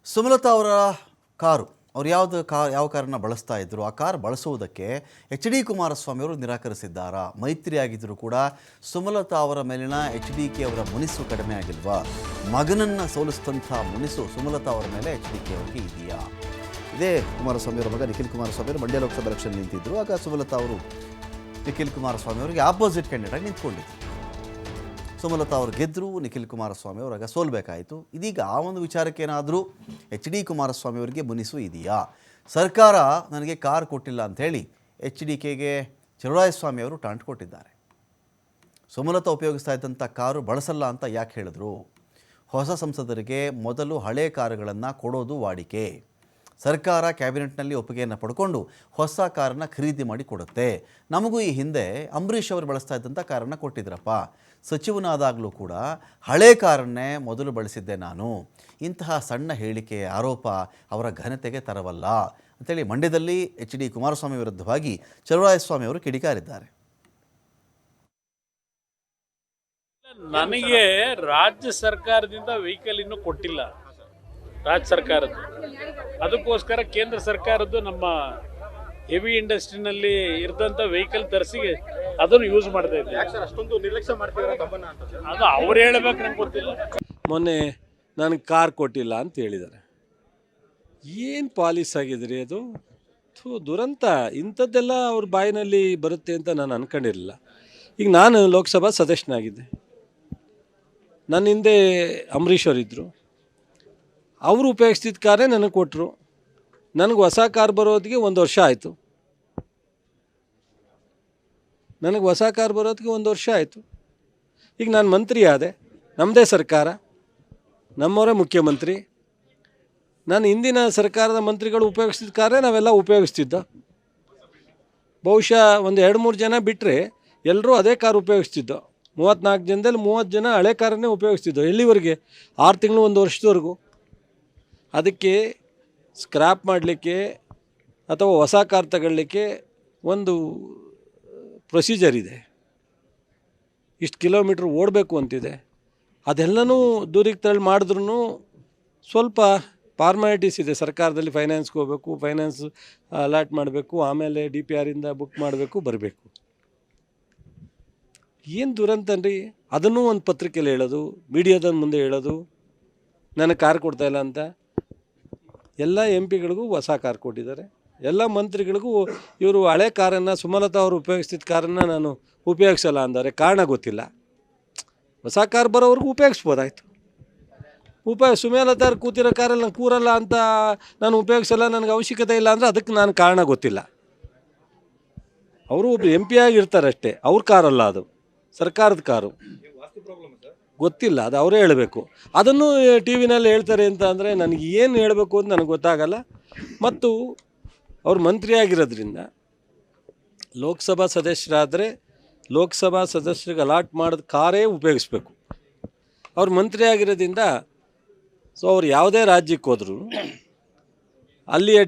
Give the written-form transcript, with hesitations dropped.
ಸುಮಲತಾ ಅವರ ಕಾರು ಅವ್ರು ಯಾವ ಕಾರನ್ನು ಬಳಸ್ತಾ ಇದ್ರು, ಆ ಕಾರ್ ಬಳಸುವುದಕ್ಕೆ HD ಕುಮಾರಸ್ವಾಮಿ ಅವರು ನಿರಾಕರಿಸಿದ್ದಾರಾ? ಮೈತ್ರಿ ಆಗಿದ್ದರೂ ಕೂಡ ಸುಮಲತಾ ಅವರ ಮೇಲಿನ HDK ಅವರ ಮುನಿಸು ಕಡಿಮೆ ಆಗಿಲ್ವಾ? ಮಗನನ್ನು ಸೋಲಿಸಿದಂಥ ಮುನಿಸು ಸುಮಲತಾ ಅವರ ಮೇಲೆ HDK ಅವರಿಗೆ ಇದೆಯಾ? ಇದೇ ಕುಮಾರಸ್ವಾಮಿ ಅವರ ಮಗ ನಿಖಿಲ್ ಕುಮಾರಸ್ವಾಮಿ ಅವರು ಮಂಡ್ಯ ಲೋಕಸಭಾ ಎಲೆಕ್ಷನ್ ನಿಂತಿದ್ದರು. ಆಗ ಸುಮಲತಾ ಅವರು ನಿಖಿಲ್ ಕುಮಾರಸ್ವಾಮಿ ಅವರಿಗೆ ಆಪೋಸಿಟ್ ಕ್ಯಾಂಡಿಡೇಟ್ ಆಗಿ ನಿಂತ್ಕೊಂಡಿದ್ರು. ಸುಮಲತಾ ಅವರು ಗೆದ್ದರು, ನಿಖಿಲ್ ಕುಮಾರಸ್ವಾಮಿ ಅವರಾಗ ಸೋಲ್ಬೇಕಾಯಿತು. ಇದೀಗ ಆ ಒಂದು ವಿಚಾರಕ್ಕೆ ಏನಾದರೂ HD ಕುಮಾರಸ್ವಾಮಿ ಅವರಿಗೆ ಮುನಿಸು ಇದೆಯಾ? ಸರ್ಕಾರ ನನಗೆ ಕಾರ್ ಕೊಟ್ಟಿಲ್ಲ ಅಂಥೇಳಿ HDKಗೆ ಚಲುವರಾಯಸ್ವಾಮಿ ಅವರು ಟಾಂಟ್ ಕೊಟ್ಟಿದ್ದಾರೆ. ಸುಮಲತಾ ಉಪಯೋಗಿಸ್ತಾ ಇದ್ದಂಥ ಕಾರು ಬಳಸಲ್ಲ ಅಂತ ಯಾಕೆ ಹೇಳಿದ್ರು? ಹೊಸ ಸಂಸದರಿಗೆ ಮೊದಲು ಹಳೆ ಕಾರುಗಳನ್ನು ಕೊಡೋದು ವಾಡಿಕೆ. ಸರ್ಕಾರ ಕ್ಯಾಬಿನೆಟ್ನಲ್ಲಿ ಒಪ್ಪಿಗೆಯನ್ನು ಪಡ್ಕೊಂಡು ಹೊಸ ಕಾರನ್ನು ಖರೀದಿ ಮಾಡಿ ಕೊಡುತ್ತೆ. ನಮಗೂ ಈ ಹಿಂದೆ ಅಂಬರೀಷ್ ಅವರು ಬಳಸ್ತಾ ಇದ್ದಂಥ ಕಾರನ್ನು ಕೊಟ್ಟಿದ್ರಪ್ಪ. ಸಚಿವನಾದಾಗಲೂ ಕೂಡ ಹಳೆ ಕಾರನ್ನೇ ಮೊದಲು ಬಳಸಿದ್ದೆ ನಾನು. ಇಂತಹ ಸಣ್ಣ ಹೇಳಿಕೆ ಆರೋಪ ಅವರ ಘನತೆಗೆ ತರವಲ್ಲ ಅಂತೇಳಿ ಮಂಡ್ಯದಲ್ಲಿ HD ಕುಮಾರಸ್ವಾಮಿ ವಿರುದ್ಧವಾಗಿ ಚಲುವರಾಯಸ್ವಾಮಿ ಅವರು ಕಿಡಿಕಾರಿದ್ದಾರೆ. ನನಗೆ ರಾಜ್ಯ ಸರ್ಕಾರದಿಂದ ವೆಹಿಕಲ್ ಇನ್ನೂ ಕೊಟ್ಟಿಲ್ಲ, ರಾಜ್ಯ ಸರ್ಕಾರದ್ದು. ಅದಕ್ಕೋಸ್ಕರ ಕೇಂದ್ರ ಸರ್ಕಾರದ್ದು ನಮ್ಮ ಹೆವಿ ಇಂಡಸ್ಟ್ರಿನಲ್ಲಿ ಇರದಂಥ ವೆಹಿಕಲ್ ತರಿಸಿ ಅದನ್ನು ಯೂಸ್ ಮಾಡ್ತಾ ಇದ್ದೀವಿ. ಅಷ್ಟೊಂದು ನಿರ್ಲಕ್ಷ್ಯ ಮಾಡ್ತಿದ್ದಾರೆ ಅದು ಅವ್ರು ಹೇಳ್ಬೇಕು, ನಂಗೆ ಗೊತ್ತಿಲ್ಲ. ಮೊನ್ನೆ ನನಗೆ ಕಾರ್ ಕೊಟ್ಟಿಲ್ಲ ಅಂತ ಹೇಳಿದ್ದಾರೆ. ಏನು ಪಾಲಿಸ್ ಆಗಿದ್ರಿ ಅದು? ದುರಂತ. ಇಂಥದ್ದೆಲ್ಲ ಅವ್ರ ಬಾಯಿನಲ್ಲಿ ಬರುತ್ತೆ ಅಂತ ನಾನು ಅಂದ್ಕೊಂಡಿರಲಿಲ್ಲ. ಈಗ ನಾನು ಲೋಕಸಭಾ ಸದಸ್ಯನಾಗಿದ್ದೆ, ನನ್ನ ಹಿಂದೆ ಅಂಬರೀಷ್ ಅವರಿದ್ದರು. ಅವರು ಉಪಯೋಗಿಸ್ತಿದ್ದ ಕಾರೇ ನನಗೆ ಕೊಟ್ಟರು. ನನಗೆ ಹೊಸ ಕಾರ್ ಬರೋದಕ್ಕೆ 1 ವರ್ಷ ಆಯಿತು. ಈಗ ನಾನು ಮಂತ್ರಿ ಆದೆ, ನಮ್ಮದೇ ಸರ್ಕಾರ, ನಮ್ಮವರೇ ಮುಖ್ಯಮಂತ್ರಿ. ನಾನು ಹಿಂದಿನ ಸರ್ಕಾರದ ಮಂತ್ರಿಗಳು ಉಪಯೋಗಿಸ್ತಿದ್ದ ಕಾರೇ ನಾವೆಲ್ಲ ಉಪಯೋಗಿಸ್ತಿದ್ದೋ. ಬಹುಶಃ ಒಂದು 2-3 ಜನ ಬಿಟ್ಟರೆ ಎಲ್ಲರೂ ಅದೇ ಕಾರ್ ಉಪಯೋಗಿಸ್ತಿದ್ದೋ. 34 ಜನದಲ್ಲಿ 30 ಜನ ಹಳೆ ಕಾರನ್ನೇ ಉಪಯೋಗಿಸ್ತಿದ್ದೋ. ಎಲ್ಲಿವರೆಗೆ? 6 ತಿಂಗಳು 1 ವರ್ಷದವರೆಗೂ. ಅದಕ್ಕೆ ಸ್ಕ್ರ್ಯಾಪ್ ಮಾಡಲಿಕ್ಕೆ ಅಥವಾ ಹೊಸ ಕಾರ್ ತಗೊಳ್ಳಿಕ್ಕೆ ಒಂದು ಪ್ರೊಸೀಜರ್ ಇದೆ, ಇಷ್ಟು ಕಿಲೋಮೀಟ್ರ್ ಓಡಬೇಕು ಅಂತಿದೆ. ಅದೆಲ್ಲನೂ ದೂರಿಗೆ ತಳ್ಳಿ ಮಾಡಿದ್ರೂ ಸ್ವಲ್ಪ ಫಾರ್ಮಾಲಿಟೀಸ್ ಇದೆ. ಸರ್ಕಾರದಲ್ಲಿ ಫೈನಾನ್ಸ್ಗೆ ಹೋಗಬೇಕು, ಫೈನಾನ್ಸ್ ಅಲಾಟ್ ಮಾಡಬೇಕು, ಆಮೇಲೆ DPR ಇಂದ ಬುಕ್ ಮಾಡಬೇಕು, ಬರಬೇಕು. ಏನು ದುರಂತನ್ರಿ? ಅದನ್ನೂ ಒಂದು ಪತ್ರಿಕೆಯಲ್ಲಿ ಹೇಳೋದು, ಮೀಡಿಯಾದ ಮುಂದೆ ಹೇಳೋದು ನನಗೆ ಕಾರ್ ಕೊಡ್ತಾಯಿಲ್ಲ ಅಂತ. ಎಲ್ಲ MP ಗಳಿಗೂ ಹೊಸ ಕಾರ್ ಕೊಟ್ಟಿದ್ದಾರೆ, ಎಲ್ಲ ಮಂತ್ರಿಗಳಿಗೂ ಇವರು ಹಳೆ ಕಾರನ್ನು, ಸುಮಲತಾ ಅವರು ಉಪಯೋಗಿಸ್ತಿದ್ದ ಕಾರನ್ನು ನಾನು ಉಪಯೋಗಿಸಲ್ಲ ಅಂದರೆ ಕಾರಣ ಗೊತ್ತಿಲ್ಲ. ಹೊಸ ಕಾರ್ ಬರೋವ್ರಿಗೂ ಉಪಯೋಗಿಸ್ಬೋದಾಯ್ತು. ಸುಮಲತಾ ಕೂತಿರೋ ಕಾರಲ್ಲಿ ನಾನು ಕೂರಲ್ಲ ಅಂತ ನಾನು ಉಪಯೋಗಿಸಲ್ಲ, ನನಗೆ ಅವಶ್ಯಕತೆ ಇಲ್ಲ ಅಂದರೆ ಅದಕ್ಕೆ ನಾನು ಕಾರಣ ಗೊತ್ತಿಲ್ಲ. ಅವರು ಒಬ್ಬರು MP ಆಗಿರ್ತಾರೆ ಅಷ್ಟೇ, ಅವ್ರ ಕಾರಲ್ಲ, ಅದು ಸರ್ಕಾರದ ಕಾರು. ಗೊತ್ತಿಲ್ಲ, ಅದು ಅವರೇ ಹೇಳಬೇಕು. ಅದನ್ನು TV ನಲ್ಲಿ ಹೇಳ್ತಾರೆ ಅಂತ ಅಂದರೆ ನನಗೆ ಏನು ಹೇಳಬೇಕು ಅಂತ ನನಗೆ ಗೊತ್ತಾಗಲ್ಲ. ಮತ್ತು ಅವ್ರು ಮಂತ್ರಿ ಆಗಿರೋದ್ರಿಂದ ಲೋಕಸಭಾ ಸದಸ್ಯರಾದರೆ ಲೋಕಸಭಾ ಸದಸ್ಯರಿಗೆ ಅಲಾಟ್ ಮಾಡಿದ ಕಾರೇ ಉಪಯೋಗಿಸ್ಬೇಕು. ಅವ್ರು ಮಂತ್ರಿ ಆಗಿರೋದ್ರಿಂದ ಅವ್ರು ಯಾವುದೇ ರಾಜ್ಯಕ್ಕೆ ಹೋದರೂ ಅಲ್ಲಿಯ